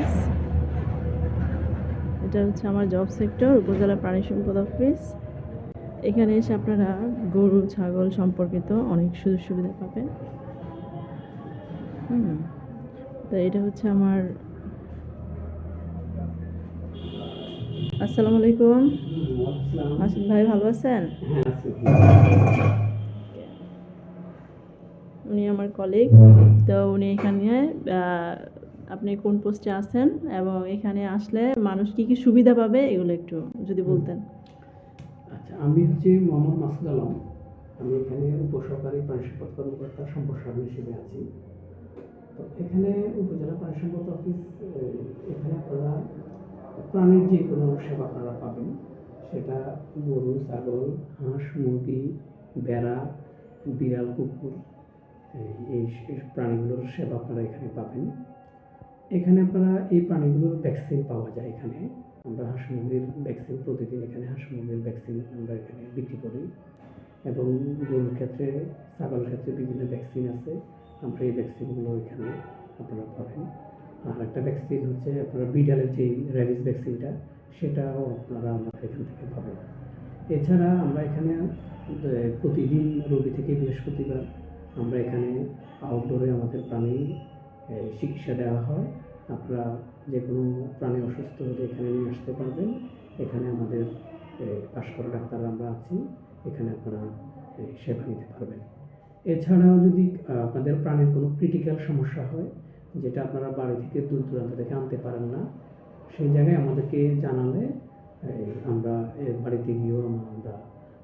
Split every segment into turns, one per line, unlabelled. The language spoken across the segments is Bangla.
অফিস। এটা হচ্ছে আমার জব সেক্টর, উপজেলা প্রাণী সম্পদ অফিস। এখানে এসে আপনারা গরু ছাগল সম্পর্কিত অনেক সুযোগ সুবিধা পাবেন। তো এটা হচ্ছে আমার। আসসালামু আলাইকুম। মাসুদ ভাই ভালো আছেন? উনি আমার কলিগ। তো উনি এখানে আপনি কোন পোস্টে আছেন এবং এখানে আসলে মানুষ কি কি সুবিধা পাবে এগুলো একটু যদি বলতেন।
আচ্ছা, আমি হচ্ছি মোহাম্মদ মাসুদ আলম। আমি এখানে উপসহকারী প্রাণী সম্পদ কর্মকর্তা সম্প্রসারণ হিসেবে আছি। তো এখানে উপজেলা প্রাণী সম্পদ অফিস, এখানে আপনারা প্রাণীর যে কোনো সেবা আপনারা পাবেন। সেটা গরু ছাগল হাঁস মুরগি বেড়া বিড়াল কুকুর, এই প্রাণীগুলোর সেবা আপনারা এখানে পাবেন। এখানে আপনারা এই প্রাণীগুলোর ভ্যাকসিন পাওয়া যায়। এখানে আমরা হাঁস মুরগির ভ্যাকসিন প্রতিদিন এখানে হাঁস মুরগির ভ্যাকসিন আমরা এখানে বিক্রি করি, এবং গরুর ক্ষেত্রে ছাগলের ক্ষেত্রে বিভিন্ন ভ্যাকসিন আছে। আমরা এই ভ্যাকসিনগুলো এখানে আপনারা পাবেন। আর একটা ভ্যাকসিন হচ্ছে আপনারা বিড়ালের যে র্যাবিস ভ্যাকসিনটা, সেটাও আপনারা আমাদের এখান থেকে পাবেন। এছাড়া আমরা এখানে প্রতিদিন রবি থেকে বৃহস্পতিবার আমরা এখানে আউটডোরে আমাদের প্রাণী চিকিৎসা দেওয়া হয়। আপনারা যে কোনো প্রাণী অসুস্থ হলে এখানে নিয়ে আসতে পারবেন। এখানে আমাদের পাশ করা ডাক্তাররা আমরা আছি, এখানে আপনারা সেবা নিতে পারবেন। এছাড়াও যদি আপনাদের প্রাণীর কোনো ক্রিটিক্যাল সমস্যা হয়, যেটা আপনারা বাড়ি থেকে দূর দূরান্ত থেকে আনতে পারেন না, সেই জায়গায় আমাদেরকে জানালে আমরা বাড়িতে গিয়েও আমরা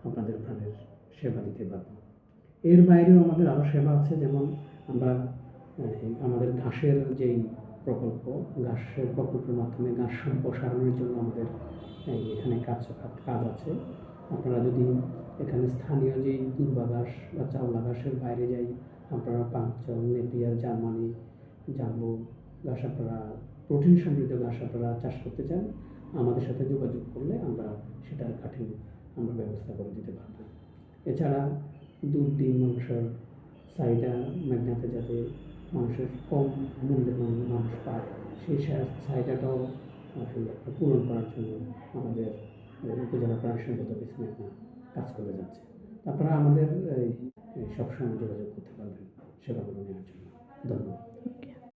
আপনাদের প্রাণের সেবা দিতে পারব। এর বাইরেও আমাদের আরও সেবা আছে, যেমন আমরা আমাদের ঘাসের যেই ঘাসের প্রকল্পের মাধ্যমে ঘাস সম্প্রসারণের জন্য আমাদের এখানে কাজ আছে। আপনারা যদি এখানে স্থানীয় যেই দুর্বা ঘাস বা চাওলা ঘাসের বাইরে যাই, আপনারা পাঞ্চল নেপিয়ার জার্মানি জাম্বো ঘাস আপনারা প্রোটিন সমৃদ্ধ ঘাস আপনারা চাষ করতে চান, আমাদের সাথে যোগাযোগ করলে আমরা সেটার কাঠিন্য আমরা ব্যবস্থা করে দিতে পারবো। এছাড়া দুধ ডিম মাংসের চাহিদা মেঘনাতে যাতে মানুষের কম মূল্যে মানুষ পায়, সেই চাহিদাটাও পূরণ করার জন্য আমাদের উপজেলা প্রাণী সম্পদ অফিস মেঘনা কাজ করে যাচ্ছে। আপনারা আমাদের সবসময় যোগাযোগ করতে পারবেন সেবাগুলো নেওয়ার জন্য। ধন্যবাদ।